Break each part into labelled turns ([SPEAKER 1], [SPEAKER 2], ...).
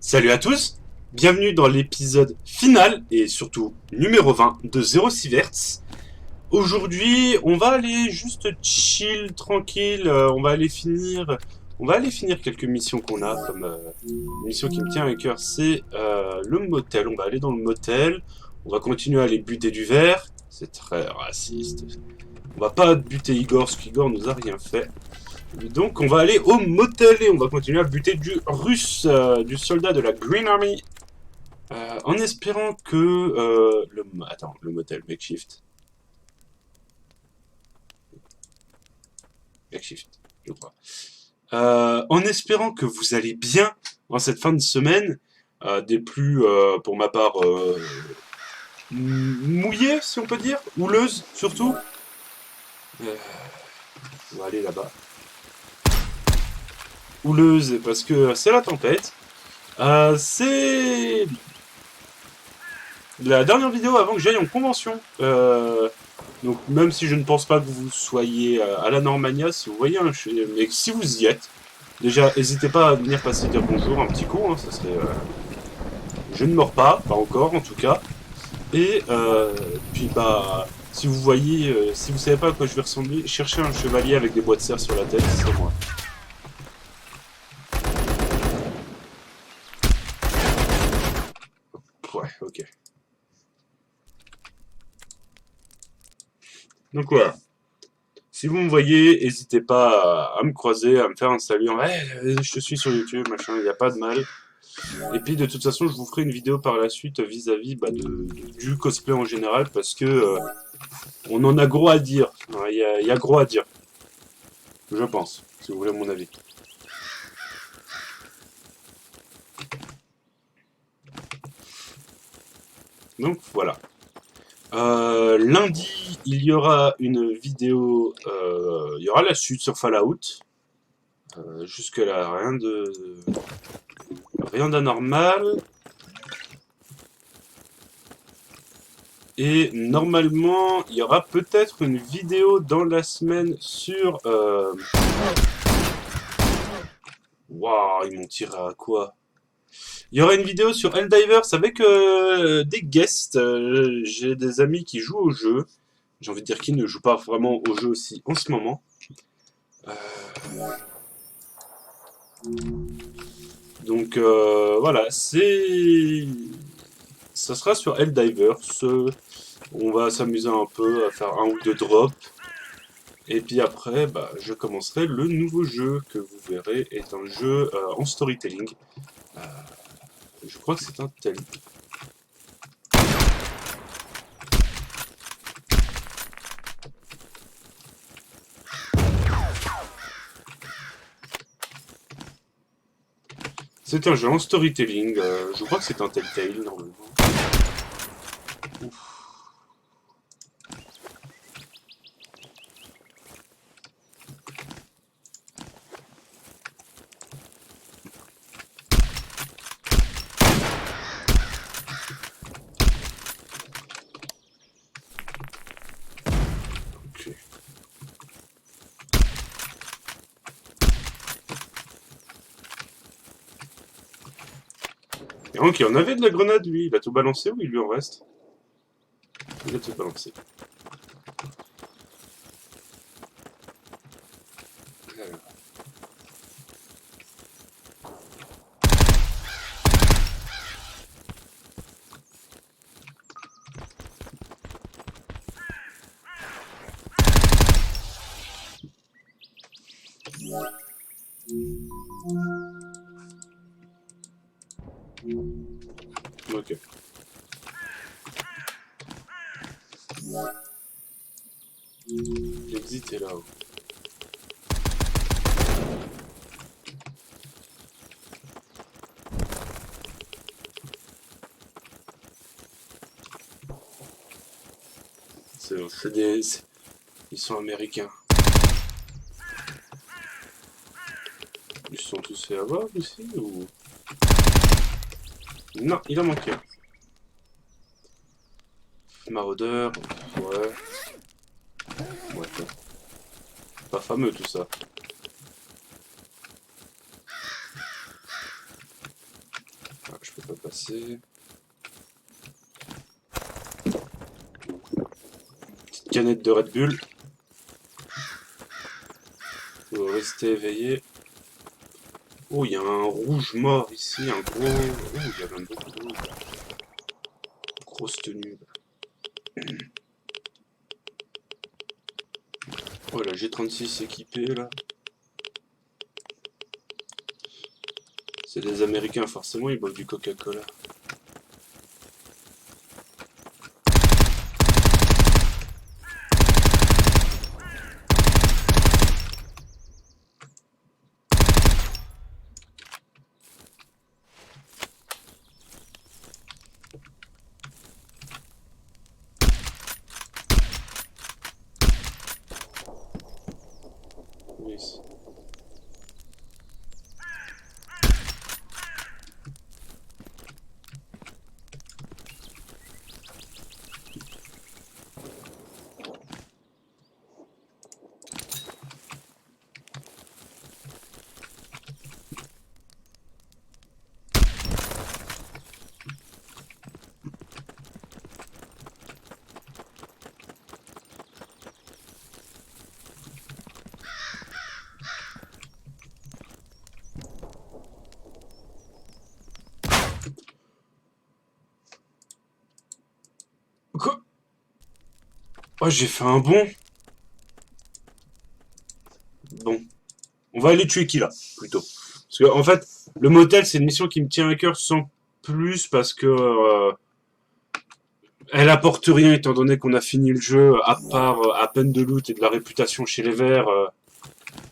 [SPEAKER 1] Salut à tous, bienvenue dans l'épisode final et surtout numéro 20 de 06 Hertz. Aujourd'hui, on va aller juste chill, tranquille, on va aller finir quelques missions qu'on a, comme une mission qui me tient à cœur, c'est le motel. On va aller dans le motel, on va continuer à aller buter du verre, c'est très raciste. On va pas buter Igor, parce qu'Igor nous a rien fait. Donc on va aller au motel et on va continuer à buter du russe, du soldat de la Green Army, en espérant que le motel makeshift, je crois. En espérant que vous allez bien en cette fin de semaine, des plus, pour ma part, mouillées, si on peut dire, houleuses surtout. On va aller là-bas. Houleuse parce que c'est la tempête. C'est la dernière vidéo avant que j'aille en convention. Donc même si je ne pense pas que vous soyez à la Normania, si vous voyez mais si vous y êtes, déjà n'hésitez pas à venir passer dire bonjour, un petit coup, hein, ça serait. Je ne mords pas encore en tout cas. Et puis bah si vous voyez, si vous savez pas à quoi je vais ressembler, cherchez un chevalier avec des bois de serre sur la tête, c'est moi. Ouais, ok. Donc voilà. Si vous me voyez, n'hésitez pas à me croiser, à me faire un salut en hey, je te suis sur YouTube, machin, il n'y a pas de mal. Et puis de toute façon, je vous ferai une vidéo par la suite vis-à-vis du cosplay en général parce que on en a gros à dire. Il y a gros à dire, je pense, si vous voulez mon avis. Donc voilà. Lundi, il y aura une vidéo, il y aura la suite sur Fallout. Jusque-là, rien d'anormal. Et normalement, il y aura peut-être une vidéo dans la semaine sur... Waouh, ils m'ont tiré à quoi? Il y aura une vidéo sur Helldivers avec des guests. J'ai des amis qui jouent au jeu. J'ai envie de dire qu'ils ne jouent pas vraiment au jeu aussi en ce moment. Donc voilà, ça sera sur Helldivers. On va s'amuser un peu à faire un ou deux drops. Et puis après, bah, je commencerai le nouveau jeu que vous verrez est un jeu en storytelling. Euh, je crois que c'est un tel. C'est un jeu en storytelling. Je crois que c'est un Telltale normalement. Ouf. Ok. Et donc, il en avait de la grenade, lui. Il a tout balancé ou il lui en reste? Il a tout balancé. Alors. Ok. L'exit est là-haut. Ils sont américains. Ils se sont tous fait avoir ici ou... Non, il en manque un. Maraudeur, ouais. Ouais, pas fameux tout ça. OST. Petite canette de Red Bull. OST éveillé. Oh, il y a un rouge mort ici, un gros... Oh, il y a même beaucoup de rouge. Grosse tenue. Oh, la G36 équipée, là. C'est des Américains, forcément, ils boivent du Coca-Cola. Oui. Quoi? Oh, j'ai fait un bond. Bon. On va aller tuer qui, là, plutôt. Parce que, en fait, le motel, c'est une mission qui me tient à cœur sans plus, parce que... elle apporte rien, étant donné qu'on a fini le jeu, à part à peine de loot et de la réputation chez les Verts.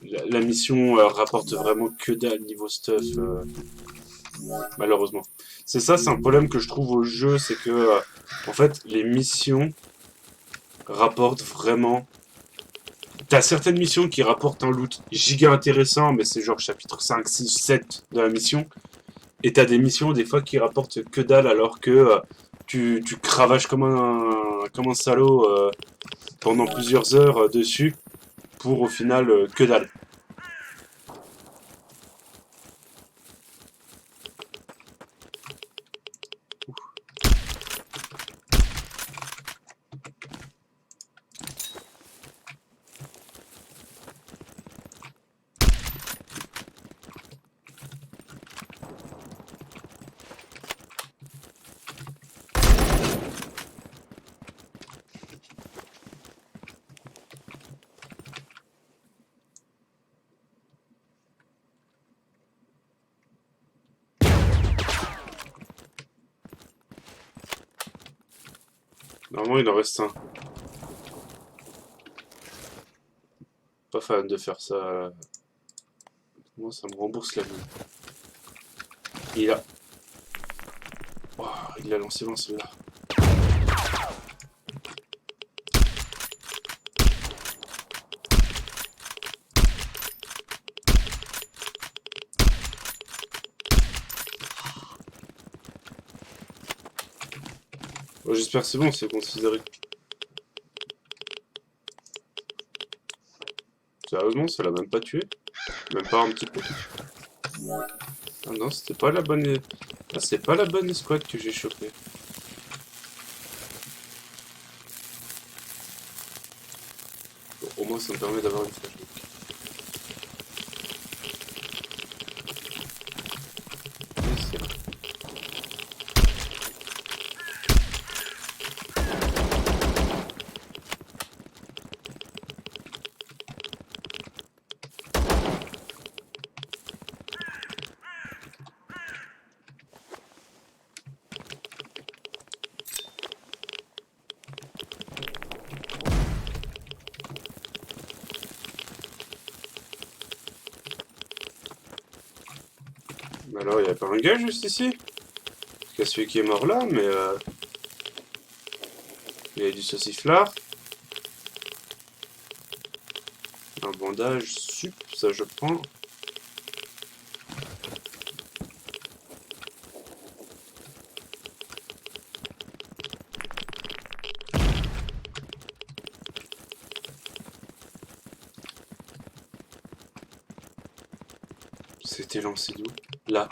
[SPEAKER 1] La mission rapporte vraiment que dalle niveau stuff, malheureusement. C'est ça, c'est un problème que je trouve au jeu, c'est que, en fait, les missions rapportent vraiment... T'as certaines missions qui rapportent un loot giga intéressant, mais c'est genre chapitre 5, 6, 7 de la mission. Et t'as des missions, des fois, qui rapportent que dalle, alors que tu cravaches comme un salaud pendant plusieurs heures dessus, pour au final que dalle. Normalement, il en reste un. Pas fan de faire ça. Moi, ça me rembourse la vie. Il a... Oh, il a lancé loin, celui-là. Bon, j'espère que c'est bon, c'est considéré. Sérieusement, ça l'a même pas tué? Même pas un petit peu? Ah non, c'était pas la bonne... Ah, c'est pas la bonne escouade que j'ai chopée. Bon, au moins, ça me permet d'avoir une flashback. Alors, il n'y a pas un gars juste ici? Parce qu'il y a celui qui est mort là, mais... il y a du sauciflard. Un bandage sup, ça je prends. C'était lancé d'où? Là.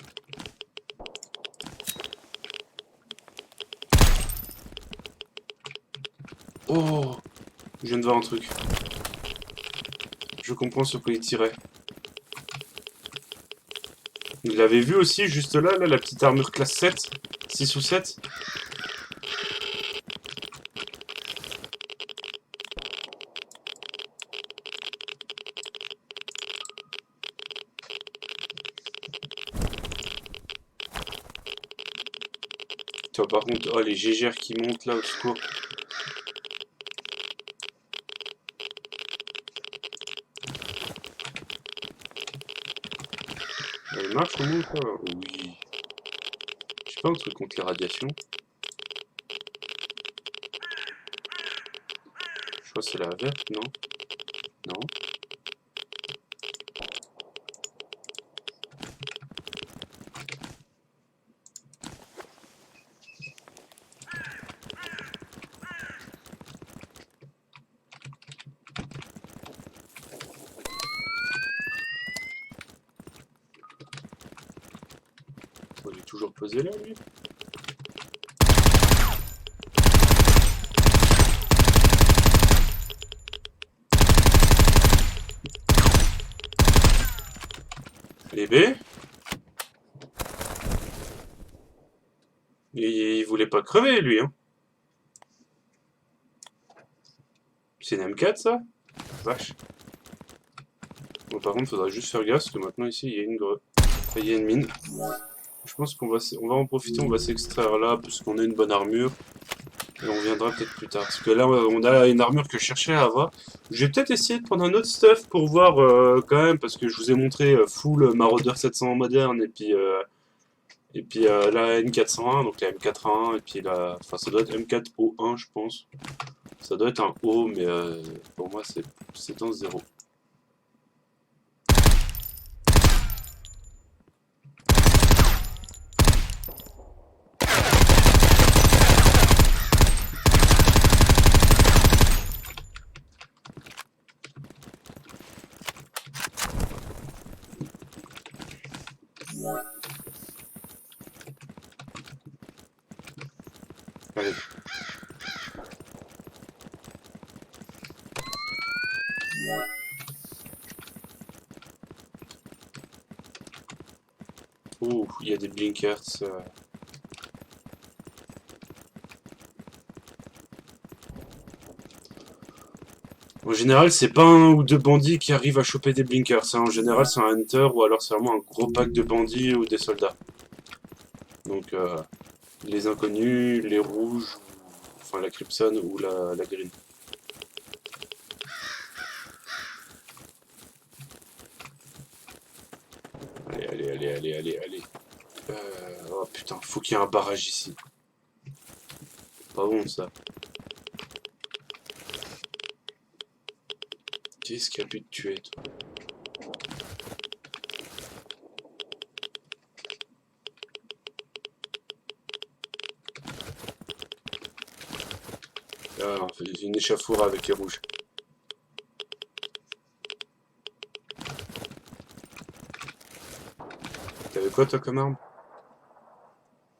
[SPEAKER 1] Oh, je viens de voir un truc. Je comprends sur quoi il tirait. Vous l'avez vu aussi, juste là, la petite armure classe 7, 6 ou 7. Toi, par contre, oh, les gégères qui montent là au secours. Elle marche au moins quoi? Oui. Je sais pas, un truc contre les radiations. Je crois que c'est la verte, non? Non. Il est toujours posé là, lui. Les B. Il voulait pas crever, lui, hein. C'est une M4, ça? Vache. Bon, par contre, faudra juste faire gaffe, parce que maintenant, ici, il y a une il y a une mine. Je pense qu'on va en profiter, on va s'extraire là, parce qu'on a une bonne armure. Et on viendra peut-être plus tard. Parce que là, on a une armure que je cherchais à avoir. Je vais peut-être essayer de prendre un autre stuff pour voir quand même, parce que je vous ai montré full Marauder 700 moderne, et puis la M401, donc la M401, et puis la... Enfin, ça doit être M4O1, je pense. Ça doit être un O, mais pour moi, c'est un 0. Allez. Ouh, il y a des blinkers. En général, c'est pas un ou deux bandits qui arrivent à choper des blinkers. En général, c'est un hunter ou alors c'est vraiment un gros pack de bandits ou des soldats. Donc, les inconnus, les rouges, enfin la Crimson ou la Green. Allez. Oh putain, faut qu'il y ait un barrage ici. Pas bon ça. Qu'est-ce qui a pu te tuer, toi? Ah, on fait une échauffourée avec les rouges. T'avais quoi toi comme arme?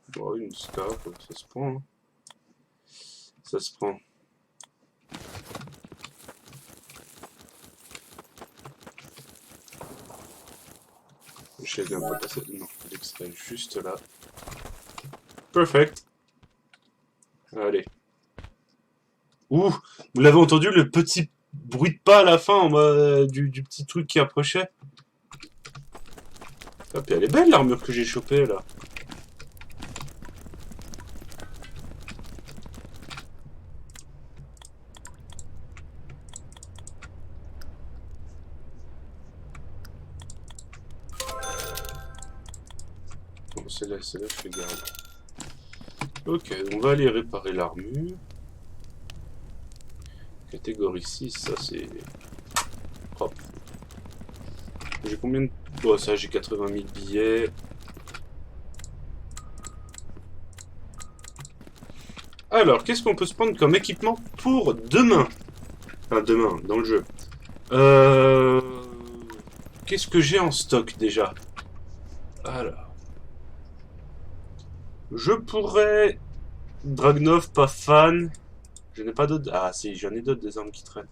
[SPEAKER 1] Bon, une scar, ça se prend. Hein. Ça se prend. Je viens pas passer. Non, l'extrait juste là. Perfect. Allez. Ouh, vous l'avez entendu le petit bruit de pas à la fin du petit truc qui approchait? Ah, puis elle est belle l'armure que j'ai chopée là. Bon, celle-là, je vais garder. Ok, on va aller réparer l'armure. Catégorie 6, ça c'est propre. J'ai combien de... Bon, ça j'ai 80 000 billets. Alors, qu'est-ce qu'on peut se prendre comme équipement pour demain? Enfin, demain, dans le jeu. Qu'est-ce que j'ai en stock déjà? Alors... Je pourrais... Dragnov, pas fan. Je n'ai pas d'autres... Ah si, j'en ai d'autres des armes qui traînent.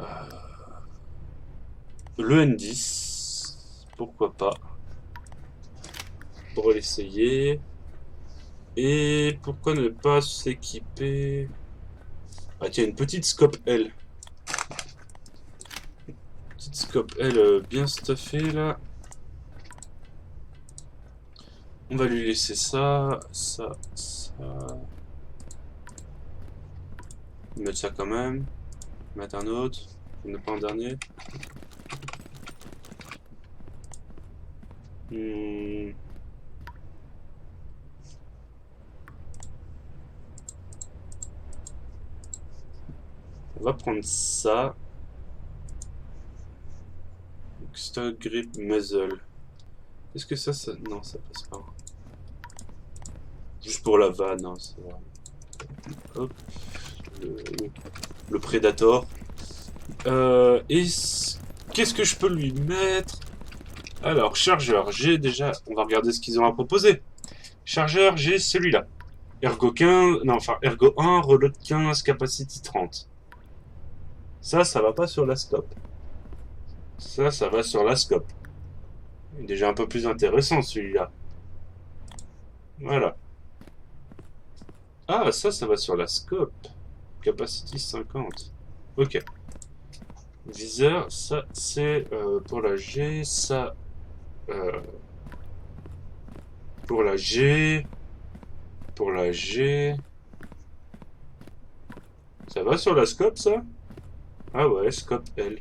[SPEAKER 1] Euh, Le N10. Pourquoi pas. Pour l'essayer. Et pourquoi ne pas s'équiper... Ah tiens, une petite scope L. Petite scope L bien stuffée là. On va lui laisser ça, ça, ça. Mettre ça quand même. Mettre un autre. On n'a pas un dernier. On va prendre ça. Stock grip muzzle. Est-ce que ça... Non, ça passe pas. Juste pour la vanne, hein, c'est vrai. Hop. Le Predator. Et qu'est-ce que je peux lui mettre? Alors, chargeur, j'ai déjà... On va regarder ce qu'ils ont à proposer. Chargeur, j'ai celui-là. Ergo 15... Non, enfin, Ergo 1, reload 15, capacity 30. Ça va pas sur la scope. Ça va sur la scope. Il est déjà un peu plus intéressant, celui-là. Voilà. Ah, ça va sur la scope. Capacity 50. Ok. Viseur, ça, c'est pour la G. Ça... pour la G... Pour la G... Ça va sur la scope, ça? Ah ouais, scope L.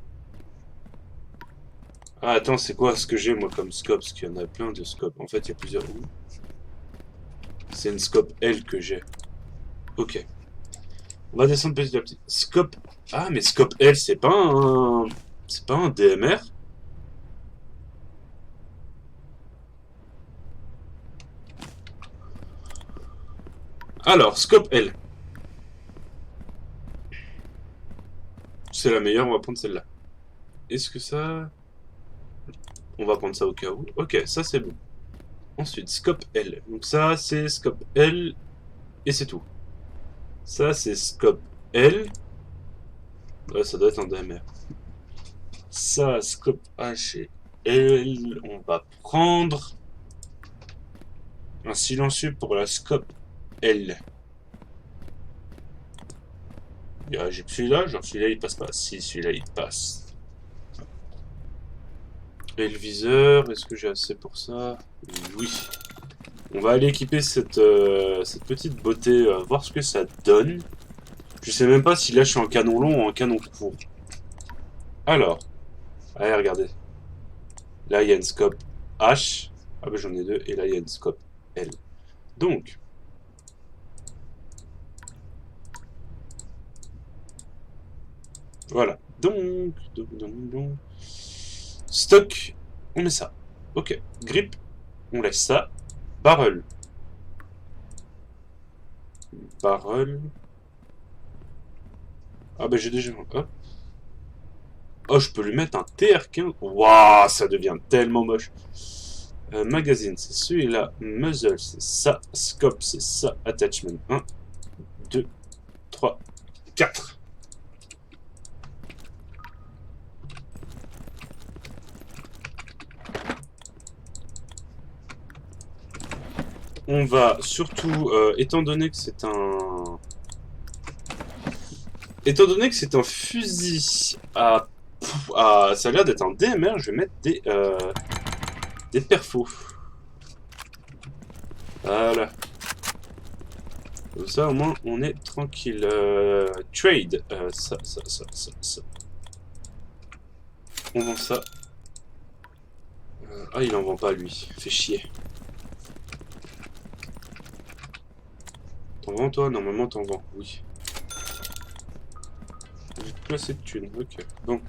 [SPEAKER 1] Ah, attends, c'est quoi ce que j'ai, moi, comme scope? Parce qu'il y en a plein de scopes. En fait, il y a plusieurs... C'est une scope L que j'ai. Ok. On va descendre petit à petit. Scope... Ah, mais scope L, c'est pas un... C'est pas un DMR? Alors, scope L. C'est la meilleure, on va prendre celle-là. Est-ce que ça... On va prendre ça au cas où. Ok, ça c'est bon. Ensuite, scope L. Donc ça, c'est scope L et c'est tout. Ça, c'est scope L. Ouais, ça doit être un DMR. Ça, scope H et L. On va prendre un silencieux pour la scope L. J'ai celui-là, genre celui-là il passe pas. Si, celui-là il passe. Et le viseur, est-ce que j'ai assez pour ça? Oui. On va aller équiper cette petite beauté, voir ce que ça donne. Je sais même pas si là je suis en canon long ou en canon court. Alors, allez, regardez. Là il y a une scope H. Ah ben j'en ai deux. Et là il y a une scope L. Donc, voilà. Donc. Stock, on met ça. Ok. Grip, on laisse ça. Barrel. Barrel. Ah bah j'ai déjà... Hop. Oh, je peux lui mettre un TR15. Waouh, ça devient tellement moche. Magazine, c'est celui-là. Muzzle, c'est ça. Scope, c'est ça. Attachment. 1, 2, 3, 4. On va surtout, étant donné que c'est un... Étant donné que c'est un fusil à... ça a l'air d'être un DMR, je vais mettre des perfos. Voilà. Comme ça, au moins, on est tranquille. Trade. Ça. On vend ça. Ah, il en vend pas, lui. Fait chier. T'en vends, toi? Normalement, t'en vends. Oui. J'ai plus assez de thunes. Ok. Bon.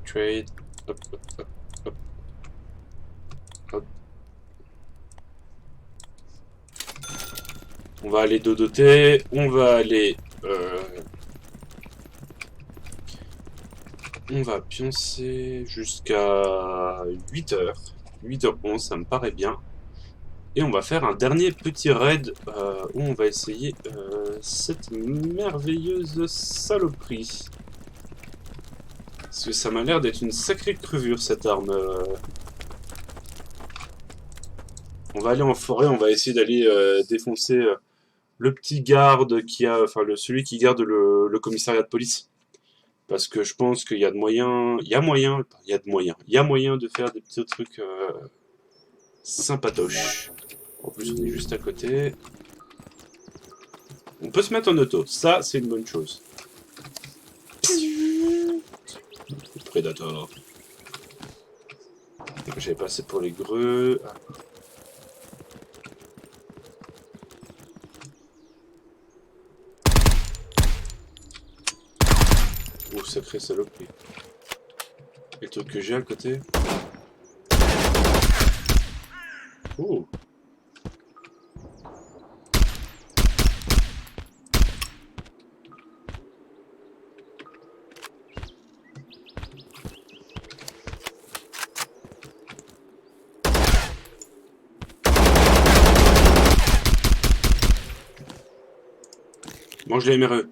[SPEAKER 1] Trade. Hop, hop, hop, hop. Hop. On va aller dodoter. On va aller On va pioncer jusqu'à 8h. 8h11, ça me paraît bien. Et on va faire un dernier petit raid où on va essayer cette merveilleuse saloperie. Parce que ça m'a l'air d'être une sacrée crevure cette arme. On va aller en forêt, on va essayer d'aller défoncer le petit garde qui a, enfin celui qui garde le commissariat de police. Parce que je pense qu'il y a de moyens, il y a moyen de faire des petits trucs sympatoches. En plus on est juste à côté. On peut se mettre en auto, ça c'est une bonne chose. Predator. J'avais passé pour les greux. Oh, sacré saloperie. Et le truc que j'ai à côté. Oh. Mange les MRE.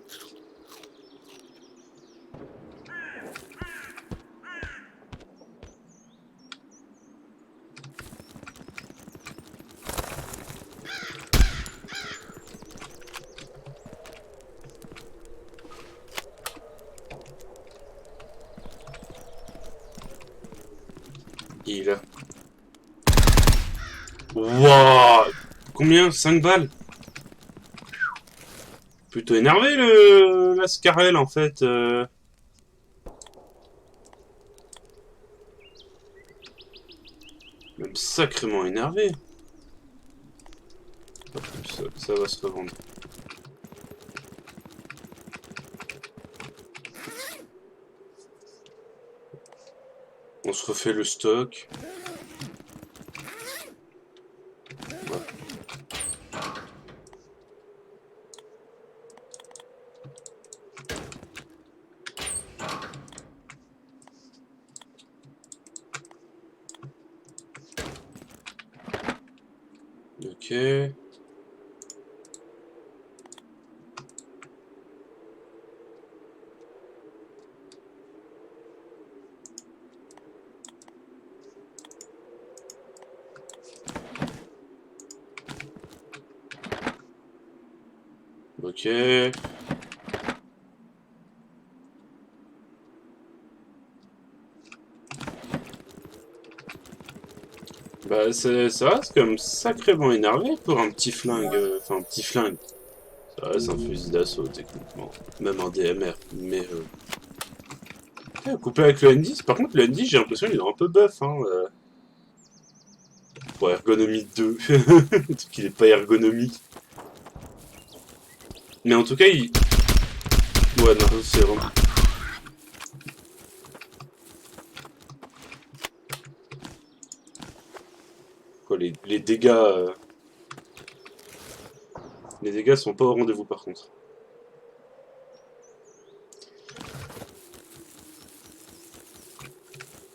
[SPEAKER 1] Il a... Wouah! Combien? 5 balles? Plutôt énervé la Scarel en fait. Même sacrément énervé. Ça va se revendre. On se refait le stock. Voilà. Ok. Ok. Bah ça reste comme sacrément énervé pour un petit flingue. Enfin un petit flingue. Ça reste un fusil d'assaut techniquement. Même un DMR. Mais couplé avec le N10, par contre le N10 j'ai l'impression qu'il est un peu buff hein. Pour ergonomie 2. Qu'il est pas ergonomique. Mais en tout cas il... Ouais non c'est vraiment... Quoi, les dégâts... Les dégâts sont pas au rendez-vous par contre.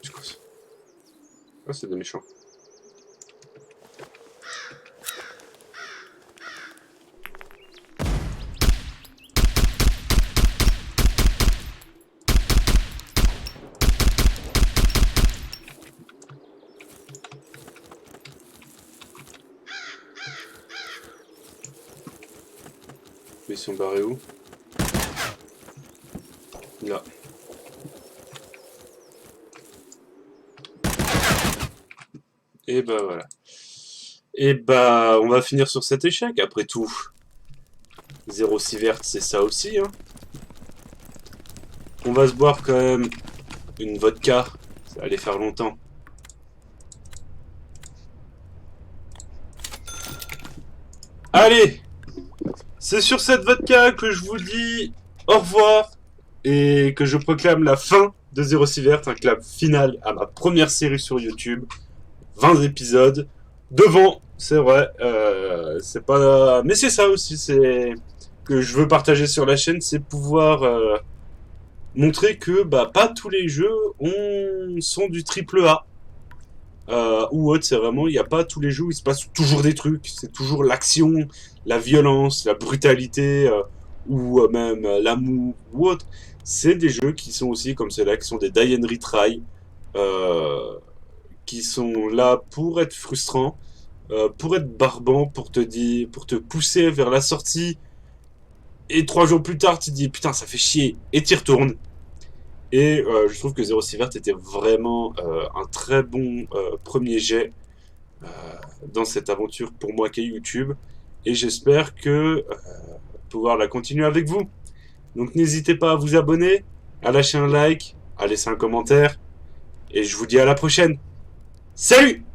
[SPEAKER 1] C'est quoi ça? Ah c'est des méchants. Mais ils sont barrés où? Là. Et bah voilà. Et bah on va finir sur cet échec après tout. 06 verte c'est ça aussi hein. On va se boire quand même une vodka. Ça va aller faire longtemps. Allez! C'est sur cette vodka que je vous dis au revoir et que je proclame la fin de 06 verte, un clap final à ma première série sur YouTube. 20 épisodes. Devant, c'est vrai, c'est pas... Mais c'est ça aussi, c'est que je veux partager sur la chaîne, c'est pouvoir montrer que pas tous les jeux sont du triple A. Ou autre, c'est vraiment, il n'y a pas tous les jeux où il se passe toujours des trucs, c'est toujours l'action, la violence, la brutalité, ou même l'amour, ou autre. C'est des jeux qui sont aussi comme ceux-là, qui sont des die and retry, euh, qui sont là pour être frustrants, pour être barbants, pour te dire, pour te pousser vers la sortie, et 3 jours plus tard, tu te dis putain, ça fait chier, et t'y retournes. Et je trouve que Zero Sievert était vraiment un très bon premier jet euh, dans cette aventure pour moi qu'est YouTube. Et j'espère que pouvoir la continuer avec vous. Donc n'hésitez pas à vous abonner, à lâcher un like, à laisser un commentaire. Et je vous dis à la prochaine. Salut!